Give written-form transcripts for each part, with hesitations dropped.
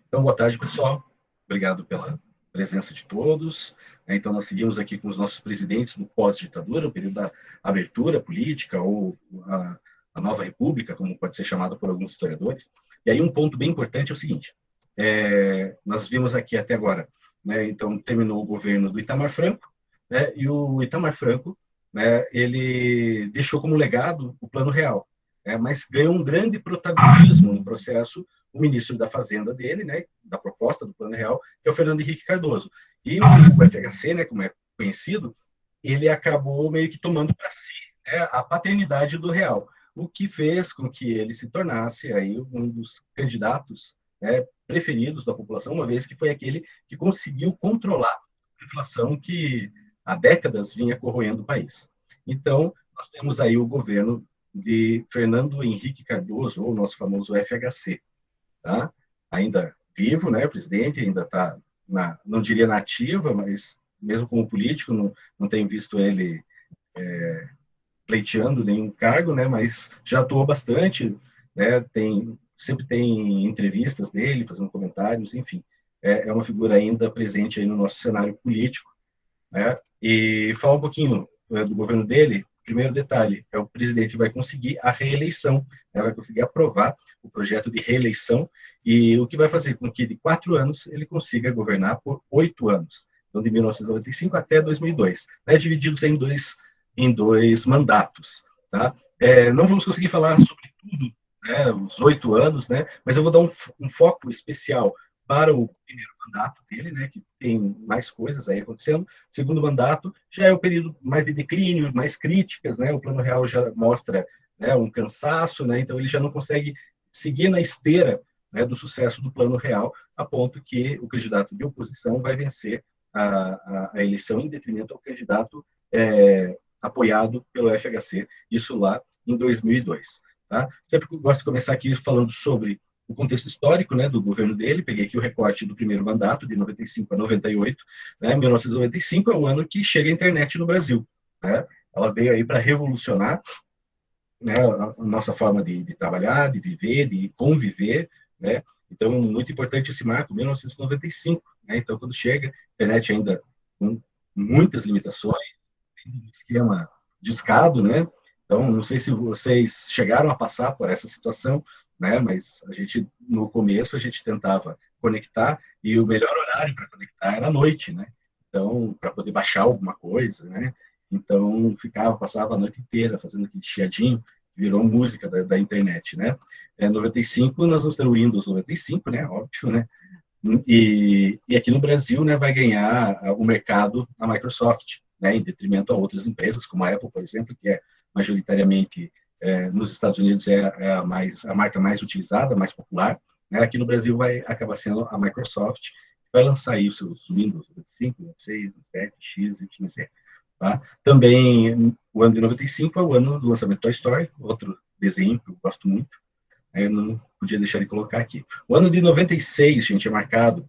Então, boa tarde, pessoal. Obrigado pela presença de todos. Então, nós seguimos aqui com os nossos presidentes do pós-ditadura, o período da abertura política ou a nova república, como pode ser chamada por alguns historiadores. E aí, um ponto bem importante é o seguinte: nós vimos aqui até agora, né, então, terminou o governo do Itamar Franco, né, e o Itamar Franco, né, ele deixou como legado o Plano Real, mas ganhou um grande protagonismo no processo o ministro da Fazenda dele, né, da proposta do Plano Real, que é o Fernando Henrique Cardoso. E o FHC, né, como é conhecido, ele acabou meio que tomando para si, né, a paternidade do Real, o que fez com que ele se tornasse aí um dos candidatos, né, preferidos da população, uma vez que foi aquele que conseguiu controlar a inflação que há décadas vinha corroendo o país. Então, nós temos aí o governo de Fernando Henrique Cardoso, ou o nosso famoso FHC, tá? Ainda vivo, né, o presidente, ainda está, não diria nativa, mas mesmo como político, não tenho visto ele pleiteando nenhum cargo, né, mas já atuou bastante, né, sempre tem entrevistas dele, fazendo comentários, enfim, é uma figura ainda presente aí no nosso cenário político, né? E falar um pouquinho do governo dele. Primeiro detalhe, o presidente vai conseguir a reeleição, né, vai conseguir aprovar o projeto de reeleição, e o que vai fazer com que de 4 anos ele consiga governar por 8 anos, então de 1995 até 2002, né, divididos em dois mandatos. Tá? Não vamos conseguir falar sobre tudo, né, os 8 anos, né, mas eu vou dar um foco especial para o primeiro mandato dele, né, que tem mais coisas aí acontecendo. Segundo mandato já é o período mais de declínio, mais críticas, né? O Plano Real já mostra, né, um cansaço, né? Então ele já não consegue seguir na esteira, né, do sucesso do Plano Real, a ponto que o candidato de oposição vai vencer a eleição em detrimento ao candidato apoiado pelo FHC, isso lá em 2002. Tá? Sempre gosto de começar aqui falando sobre o contexto histórico, né, do governo dele. Peguei aqui o recorte do primeiro mandato, de 95 a 98. Né, 1995 é o ano que chega a internet no Brasil. Né? Ela veio aí para revolucionar, né, a nossa forma de trabalhar, de viver, de conviver. Né? Então, muito importante esse marco, 1995. Né? Então, quando chega, a internet ainda com muitas limitações, um esquema discado, né? Então, não sei se vocês chegaram a passar por essa situação, né? Mas no começo, a gente tentava conectar e o melhor horário para conectar era à noite, né? Então, para poder baixar alguma coisa, né? Então, passava a noite inteira fazendo aquele chiadinho, que virou música da internet, né? 95, nós vamos ter o Windows 95, né? Óbvio, né? E aqui no Brasil, né, vai ganhar o mercado a Microsoft, né, em detrimento a outras empresas, como a Apple, por exemplo, que é majoritariamente nos Estados Unidos a marca mais utilizada, mais popular. Né, aqui no Brasil vai acabar sendo a Microsoft, que vai lançar aí os seus Windows 25, 26, 27, X, Y, Z. Tá? Também o ano de 95 é o ano do lançamento do Toy Story, outro desenho que eu gosto muito. Eu não podia deixar de colocar aqui. O ano de 96, gente, é marcado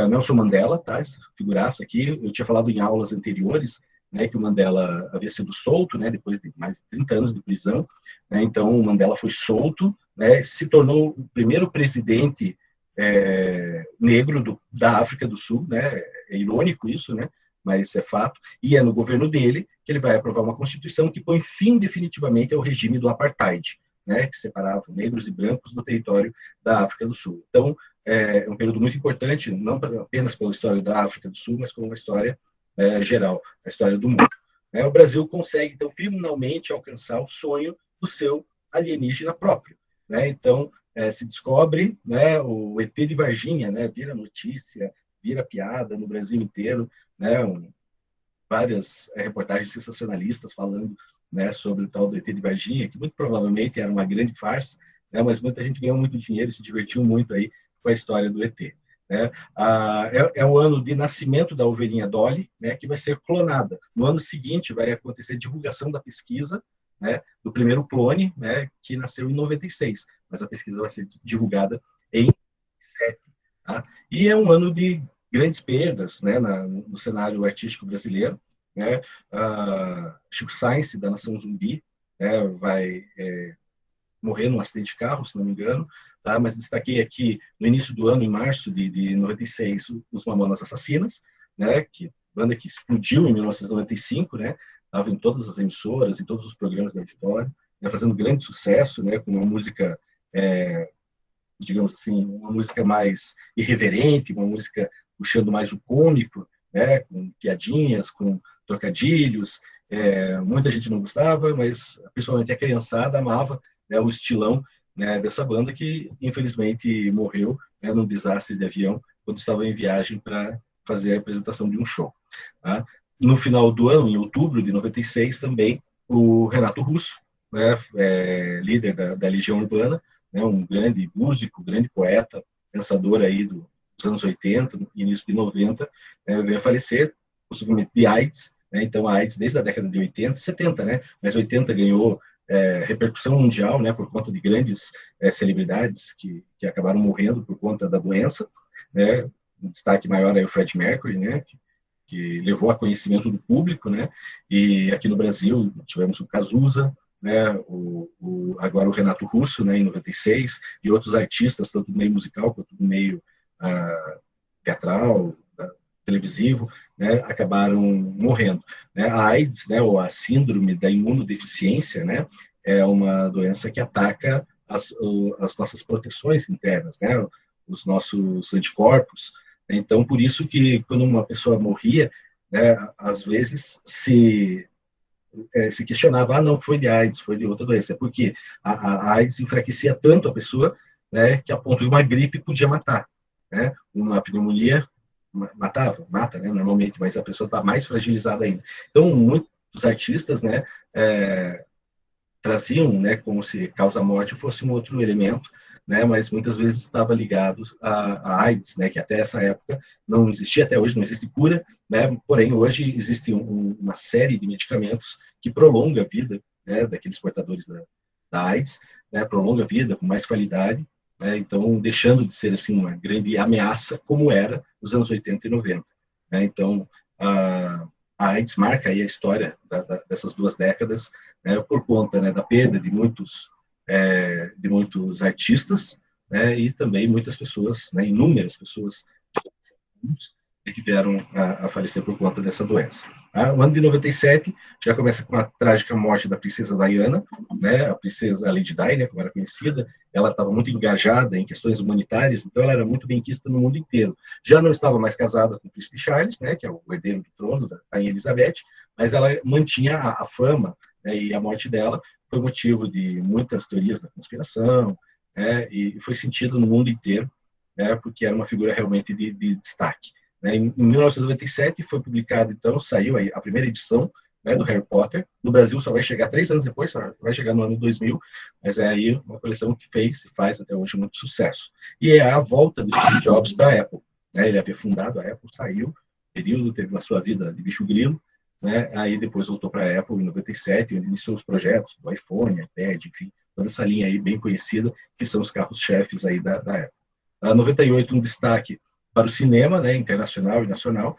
Nelson Mandela, tá? Essa figuraça aqui. Eu tinha falado em aulas anteriores, né, que o Mandela havia sido solto, né, depois de mais de 30 anos de prisão. Né, então, o Mandela foi solto, né, se tornou o primeiro presidente negro da África do Sul, né? É irônico isso, né? Mas é fato. E é no governo dele que ele vai aprovar uma constituição que põe fim definitivamente ao regime do apartheid, né, que separava negros e brancos do território da África do Sul. Então, é um período muito importante, não apenas pela história da África do Sul, mas como uma história geral, a história do mundo. O Brasil consegue, então, finalmente alcançar o sonho do seu alienígena próprio. Né? Então, se descobre, né, o ET de Varginha, né, vira notícia, vira piada no Brasil inteiro, né, várias reportagens sensacionalistas falando, né, sobre o tal do ET de Varginha, que muito provavelmente era uma grande farsa, né, mas muita gente ganhou muito dinheiro e se divertiu muito aí com a história do ET. Né? O ano de nascimento da ovelhinha Dolly, né, que vai ser clonada. No ano seguinte vai acontecer a divulgação da pesquisa, né, do primeiro clone, né, que nasceu em 96, mas a pesquisa vai ser divulgada em 7. Tá? E é um ano de grandes perdas, né, no cenário artístico brasileiro. Né? Chico Science, da Nação Zumbi, né, vai morrer num acidente de carro, se não me engano, tá? Mas destaquei aqui, no início do ano, em março de 96, os Mamonas Assassinas, né? Banda que explodiu em 1995, né? Estava em todas as emissoras, em todos os programas da auditório, né? Fazendo grande sucesso, né? Com uma música, digamos assim, uma música mais irreverente, uma música puxando mais o cômico, né? Com piadinhas, com trocadilhos. Muita gente não gostava, mas principalmente a criançada amava, né? O estilão, né? Dessa banda que infelizmente morreu, né? Num desastre de avião quando estava em viagem para fazer a apresentação de um show. Tá? No final do ano, em outubro de 96, também o Renato Russo, né? Líder da Legião Urbana, né? Um grande músico, grande poeta, pensador aí dos anos 80, início de 90, né? Veio a falecer, possivelmente de AIDS, né? Então a AIDS desde a década de 80, 70, né? Mas 80 ganhou repercussão mundial, né? Por conta de grandes celebridades que acabaram morrendo por conta da doença, né? Um destaque maior é o Fred Mercury, né? Que levou a conhecimento do público, né? E aqui no Brasil tivemos o Cazuza, né? Agora o Renato Russo, né? Em 96, e outros artistas, tanto do meio musical quanto do meio teatral, televisivo, né? Acabaram morrendo. Né? A AIDS, né? Ou a síndrome da imunodeficiência, né? É uma doença que ataca as nossas proteções internas, né? Os nossos anticorpos. Então, por isso que quando uma pessoa morria, né, às vezes se questionava, não, foi de AIDS, foi de outra doença, porque a AIDS enfraquecia tanto a pessoa, né, que a ponto de uma gripe podia matar, né, uma pneumonia mata, né, normalmente, mas a pessoa está mais fragilizada ainda. Então, muitos artistas, né, traziam, né, como se causa-morte fosse um outro elemento, né, mas muitas vezes estava ligado à AIDS, né, que até essa época não existia, até hoje não existe cura, né, porém hoje existe uma série de medicamentos que prolonga a vida, né, daqueles portadores da AIDS, né, prolonga a vida com mais qualidade, né, então deixando de ser assim uma grande ameaça como era nos anos 80 e 90. Né, então, a AIDS marca aí a história dessas duas décadas, né, por conta, né, da perda de muitos artistas, né, e também muitas pessoas, né, inúmeras pessoas que vieram a falecer por conta dessa doença. O ano de 97 já começa com a trágica morte da princesa Diana, né, a princesa Lady Di, né, como era conhecida. Ela estava muito engajada em questões humanitárias, então ela era muito bem quista no mundo inteiro. Já não estava mais casada com o príncipe Charles, né, que é o herdeiro do trono da rainha Elizabeth, mas ela mantinha a fama, né, e a morte dela foi motivo de muitas teorias da conspiração, né, e foi sentido no mundo inteiro, né, porque era uma figura realmente de destaque. Né. Em 1997 foi publicado, então, saiu a primeira edição, né, do Harry Potter. No Brasil só vai chegar 3 anos depois, só vai chegar no ano 2000, mas é aí uma coleção que fez e faz até hoje muito sucesso. E é a volta do Steve Jobs para a Apple. Né. Ele havia fundado a Apple, saiu, período, teve uma sua vida de bicho grilo, né? Aí depois voltou para a Apple em 97, onde iniciou os projetos do iPhone, iPad, enfim, toda essa linha aí bem conhecida, que são os carros-chefes aí da Apple. A 98, um destaque para o cinema, né, internacional e nacional,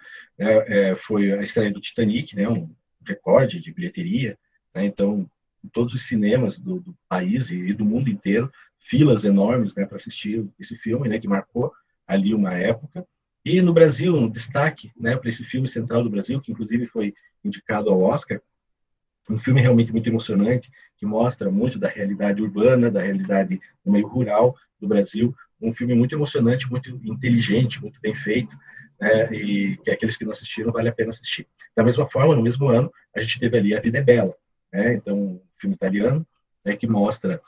foi a estreia do Titanic, né, um recorde de bilheteria, né, então, em todos os cinemas do país e do mundo inteiro, filas enormes, né, para assistir esse filme, né, que marcou ali uma época. E no Brasil, um destaque, né, para esse filme central do Brasil, que inclusive foi indicado ao Oscar, um filme realmente muito emocionante, que mostra muito da realidade urbana, da realidade do meio rural do Brasil, um filme muito emocionante, muito inteligente, muito bem feito, né, e que aqueles que não assistiram vale a pena assistir. Da mesma forma, no mesmo ano, a gente teve ali A Vida é Bela, né, então um filme italiano, né, que mostra,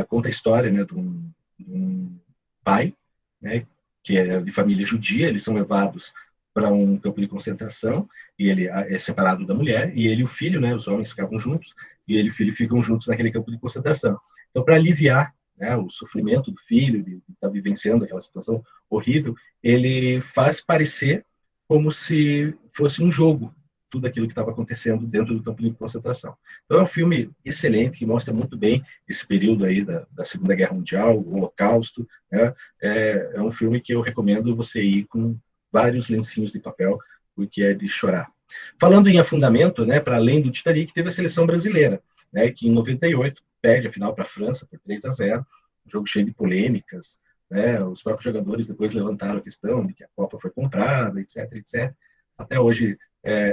conta a história, né, de um pai, né, que é de família judia, eles são levados para um campo de concentração, e ele é separado da mulher, e ele e o filho, né, os homens ficavam juntos, e ele e o filho ficam juntos naquele campo de concentração. Então, para aliviar, né, o sofrimento do filho, de estar vivenciando aquela situação horrível, ele faz parecer como se fosse um jogo, tudo aquilo que estava acontecendo dentro do campo de concentração. Então, é um filme excelente, que mostra muito bem esse período aí da Segunda Guerra Mundial, o Holocausto, né? É um filme que eu recomendo você ir com vários lencinhos de papel, porque é de chorar. Falando em afundamento, né, para além do Titanic, teve a seleção brasileira, né, que em 98 perde a final para a França por 3-0, um jogo cheio de polêmicas, né? Os próprios jogadores depois levantaram a questão de que a Copa foi comprada, etc, etc. Até hoje,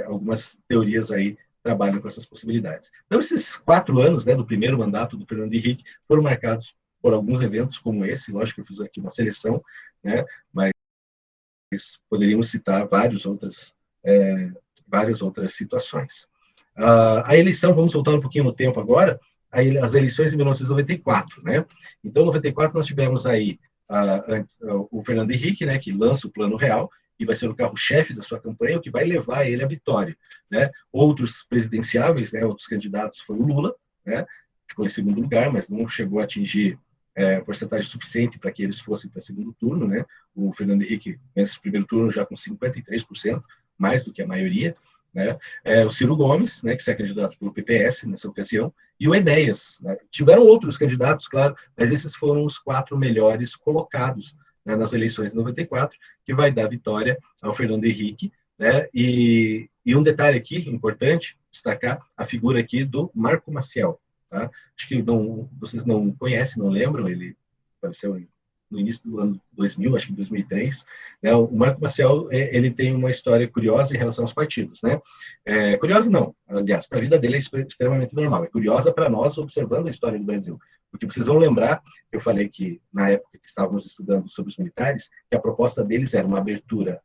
algumas teorias aí trabalham com essas possibilidades. Então, esses 4 anos, né, do primeiro mandato do Fernando Henrique foram marcados por alguns eventos como esse. Lógico que eu fiz aqui uma seleção, né, mas poderíamos citar várias outras situações. A eleição, vamos voltar um pouquinho no tempo agora, as eleições de 1994, né? Então, em 94 nós tivemos aí o Fernando Henrique, né, que lança o Plano Real, e vai ser o carro-chefe da sua campanha, o que vai levar ele à vitória, né? Outros presidenciáveis, né, outros candidatos, foi o Lula, né, ficou em segundo lugar, mas não chegou a atingir porcentagem suficiente para que eles fossem para segundo turno, né? O Fernando Henrique vence o primeiro turno já com 53%, mais do que a maioria, né? O Ciro Gomes, né, que se é candidato pelo PPS nessa ocasião, e o Enéas, né? Tiveram outros candidatos, claro, mas esses foram os 4 melhores colocados, né, nas eleições de 94, que vai dar vitória ao Fernando Henrique, né? E um detalhe aqui importante destacar a figura aqui do Marco Maciel, tá? Acho que vocês não conhecem, não lembram, ele apareceu no início do ano 2000, acho que em 2003, né? O Marco Maciel, ele tem uma história curiosa em relação aos partidos, né? Curiosa não, aliás, para a vida dele é extremamente normal, é curiosa para nós observando a história do Brasil, porque vocês vão lembrar, eu falei que na época que estávamos estudando sobre os militares, que a proposta deles era uma abertura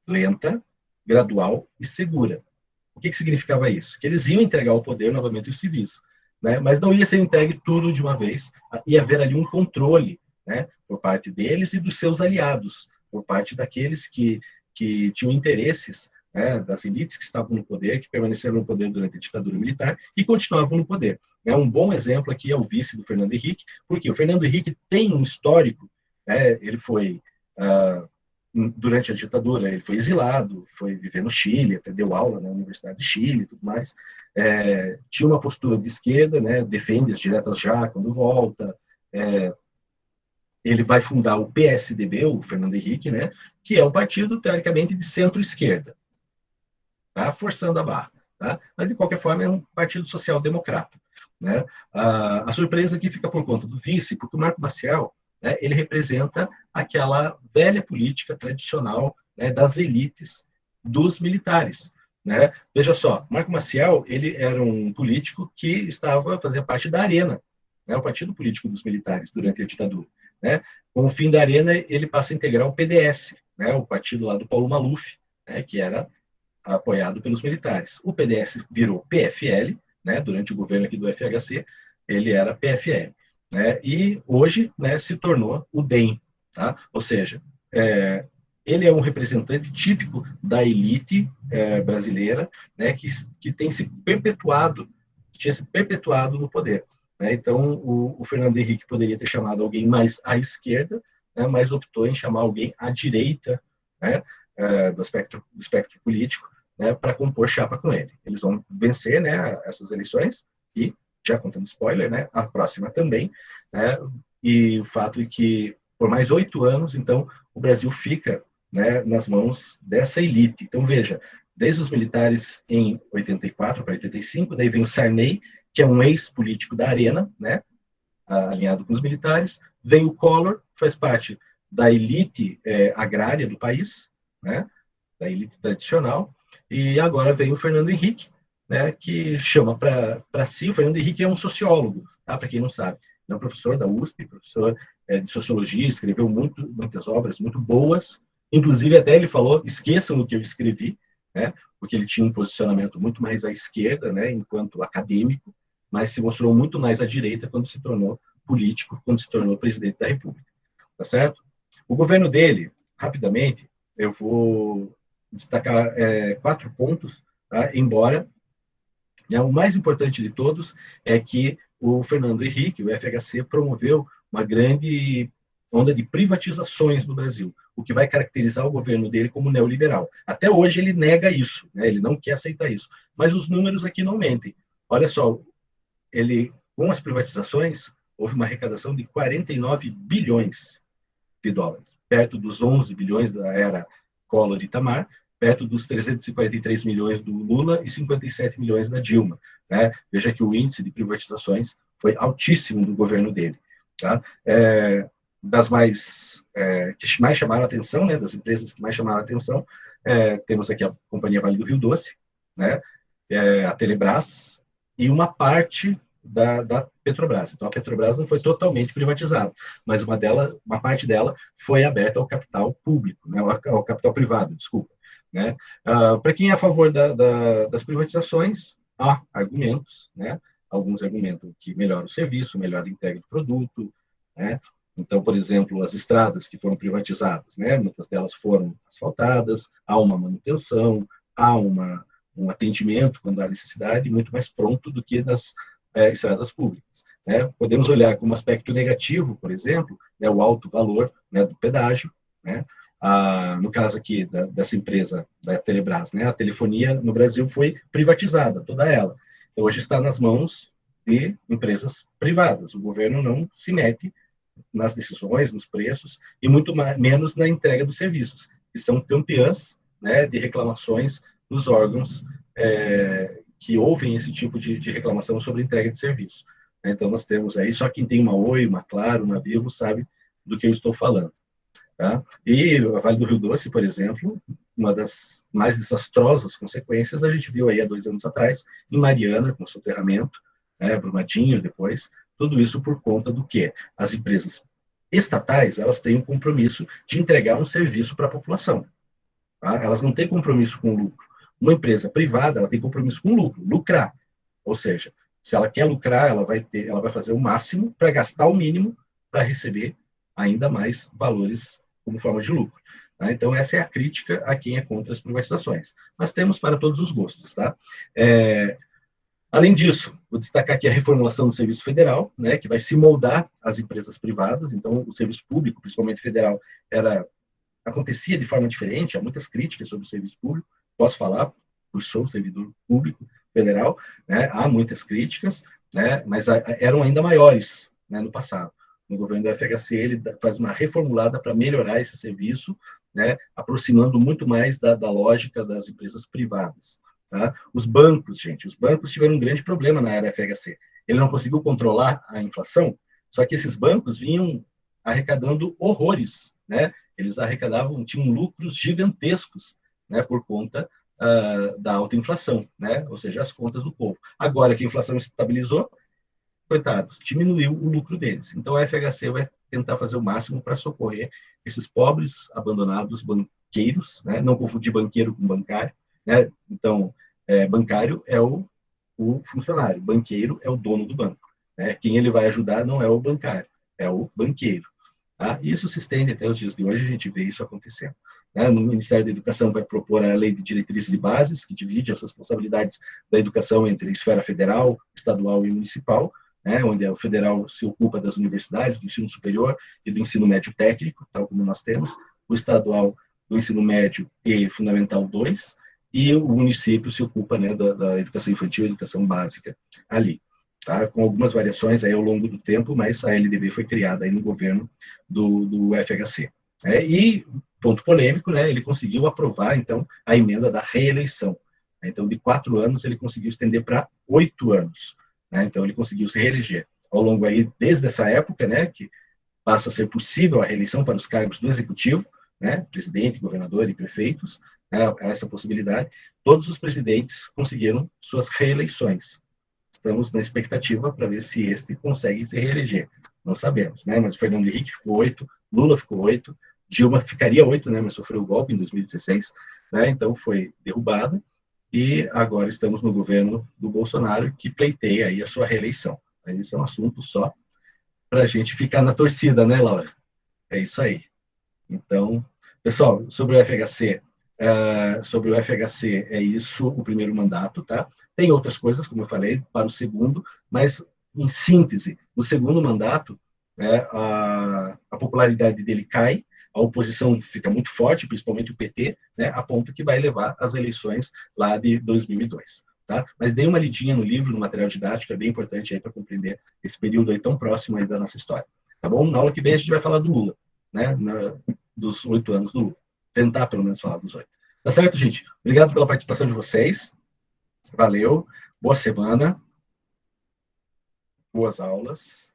lenta, gradual e segura. O que significava isso? Que eles iam entregar o poder novamente aos civis, né? Mas não ia ser entregue tudo de uma vez, ia haver ali um controle, né, por parte deles e dos seus aliados, por parte daqueles que tinham interesses, né, das elites que estavam no poder, que permaneceram no poder durante a ditadura militar e continuavam no poder. Um bom exemplo aqui é o vice do Fernando Henrique, porque o Fernando Henrique tem um histórico, né, ele foi durante a ditadura, ele foi exilado, foi viver no Chile, até deu aula na Universidade de Chile e tudo mais. Tinha uma postura de esquerda, né, defende as diretas já quando volta. Ele vai fundar o PSDB, o Fernando Henrique, né, que é um partido, teoricamente, de centro-esquerda, tá? Forçando a barra. Tá? Mas, de qualquer forma, é um partido social-democrata. Né? A surpresa aqui fica por conta do vice, porque o Marco Maciel, né, ele representa aquela velha política tradicional, né, das elites dos militares. Né? Veja só, Marco Maciel, ele era um político que fazia parte da Arena, né, o partido político dos militares durante a ditadura. Né? Com o fim da Arena, ele passa a integrar o PDS, né, o partido lá do Paulo Maluf, né, que era apoiado pelos militares. O PDS virou PFL, né, durante o governo aqui do FHC, ele era PFL. Né, e hoje, né, se tornou o DEM. Tá? Ou seja, ele é um representante típico da elite brasileira, né, que tem se perpetuado, tinha se perpetuado no poder. Né? Então, o Fernando Henrique poderia ter chamado alguém mais à esquerda, né, mas optou em chamar alguém à direita, né, do espectro político, né, para compor chapa com ele. Eles vão vencer, né, essas eleições e, já contando spoiler, né, a próxima também, né, e o fato é que por mais 8 anos, então, o Brasil fica, né, nas mãos dessa elite. Então, veja, desde os militares em 84 para 85, daí vem o Sarney, que é um ex-político da Arena, né, alinhado com os militares, vem o Collor, faz parte da elite agrária do país, né, da elite tradicional, e agora vem o Fernando Henrique, né, que chama para si. O Fernando Henrique é um sociólogo, tá, para quem não sabe. Ele é um professor da USP, professor de sociologia, escreveu muitas obras muito boas, inclusive até ele falou, esqueçam o que eu escrevi, né, porque ele tinha um posicionamento muito mais à esquerda, né, enquanto acadêmico, mas se mostrou muito mais à direita quando se tornou político, quando se tornou presidente da República. Tá certo? O governo dele, rapidamente, eu vou destacar 4 pontos, tá? Embora, né, o mais importante de todos é que o Fernando Henrique, o FHC, promoveu uma grande onda de privatizações no Brasil, o que vai caracterizar o governo dele como neoliberal. Até hoje ele nega isso, né? Ele não quer aceitar isso, mas os números aqui não mentem. Olha só, com as privatizações, houve uma arrecadação de 49 bilhões de dólares, perto dos 11 bilhões da era Collor e Itamar, perto dos 343 milhões do Lula e 57 milhões da Dilma. Né? Veja que o índice de privatizações foi altíssimo do governo dele. Tá? Que mais chamaram a atenção, né, das empresas que mais chamaram a atenção, temos aqui a Companhia Vale do Rio Doce, né, a Telebrás e uma parte da Petrobras. Então, a Petrobras não foi totalmente privatizada, mas uma parte dela foi aberta ao capital público, né, ao capital privado, desculpa. Né? Para quem é a favor das privatizações, há argumentos, né? Alguns argumentam que melhora o serviço, melhora a entrega do produto, né? Então, por exemplo, as estradas que foram privatizadas, né? Muitas delas foram asfaltadas, há uma manutenção, há um atendimento quando há necessidade, muito mais pronto do que nas estradas públicas. Né? Podemos olhar como aspecto negativo, por exemplo, né, o alto valor, né, do pedágio, né? No caso aqui dessa empresa, da Telebrás, né, a telefonia no Brasil foi privatizada, toda ela. Então, hoje está nas mãos de empresas privadas. O governo não se mete nas decisões, nos preços, e muito menos na entrega dos serviços, que são campeãs, né, de reclamações nos órgãos que ouvem esse tipo de reclamação sobre entrega de serviço. Então, nós temos aí, só quem tem uma Oi, uma Claro, uma Vivo, sabe do que eu estou falando. Tá? E a Vale do Rio Doce, por exemplo, uma das mais desastrosas consequências a gente viu aí há 2 anos atrás, em Mariana, com soterramento, Brumadinho depois, tudo isso por conta do quê? As empresas estatais, elas têm um compromisso de entregar um serviço para a população. Tá? Elas não têm compromisso com o lucro. Uma empresa privada, ela tem compromisso com o lucro, lucrar. Ou seja, se ela quer lucrar, ela vai fazer o máximo para gastar o mínimo para receber ainda mais valores como forma de lucro. Tá? Então, essa é a crítica a quem é contra as privatizações. Mas temos para todos os gostos. Tá? Além disso, vou destacar aqui a reformulação do serviço federal, né, que vai se moldar às empresas privadas. Então, o serviço público, principalmente federal, acontecia de forma diferente. Há muitas críticas sobre o serviço público. Posso falar, eu sou servidor público federal, né, há muitas críticas, né, mas eram ainda maiores, né, no passado. No governo do FHC, ele faz uma reformulada para melhorar esse serviço, né, aproximando muito mais da lógica das empresas privadas. Tá? Os bancos tiveram um grande problema na era FHC. Ele não conseguiu controlar a inflação, só que esses bancos vinham arrecadando horrores, né? Eles tinham lucros gigantescos, né, por conta da alta inflação, né? Ou seja, as contas do povo. Agora que a inflação estabilizou, coitados, diminuiu o lucro deles. Então, a FHC vai tentar fazer o máximo para socorrer esses pobres, abandonados banqueiros, né? Não confundir banqueiro com bancário, né? Então, bancário é o funcionário, banqueiro é o dono do banco. Né? Quem ele vai ajudar não é o bancário, é o banqueiro. Tá? Isso se estende até os dias de hoje, a gente vê isso acontecendo. Né? No Ministério da Educação vai propor a Lei de Diretrizes e Bases, que divide as responsabilidades da educação entre esfera federal, estadual e municipal, né? Onde o federal se ocupa das universidades, do ensino superior e do ensino médio técnico, tal como nós temos, o estadual do ensino médio e fundamental 2, e o município se ocupa, né, da educação infantil e educação básica ali. Tá? Com algumas variações aí ao longo do tempo, mas a LDB foi criada aí no governo do FHC. E, ponto polêmico, né, ele conseguiu aprovar, então, a emenda da reeleição. Então, de 4 anos, ele conseguiu estender para 8 anos. Né? Então, ele conseguiu se reeleger. Ao longo aí, desde essa época, né, que passa a ser possível a reeleição para os cargos do Executivo, né, presidente, governador e prefeitos, né, essa possibilidade, todos os presidentes conseguiram suas reeleições. Estamos na expectativa para ver se este consegue se reeleger. Não sabemos, né? Mas o Fernando Henrique ficou 8, Lula ficou 8, Dilma ficaria 8, né? Mas sofreu o golpe em 2016, né? Então foi derrubada e agora estamos no governo do Bolsonaro que pleiteia aí a sua reeleição. Mas isso é um assunto só para a gente ficar na torcida, né, Laura? É isso aí. Então, pessoal, sobre o FHC, é isso, o primeiro mandato, tá? Tem outras coisas, como eu falei, para o segundo, mas, em síntese, no segundo mandato, a popularidade dele cai, a oposição fica muito forte, principalmente o PT, né, a ponto que vai levar às eleições lá de 2002. Tá? Mas dê uma lidinha no livro, no material didático, é bem importante aí para compreender esse período aí tão próximo aí da nossa história. Tá bom? Na aula que vem a gente vai falar do Lula, né? Dos 8 anos do Lula. Tentar, pelo menos, falar dos 8. Tá certo, gente? Obrigado pela participação de vocês. Valeu. Boa semana. boas aulas.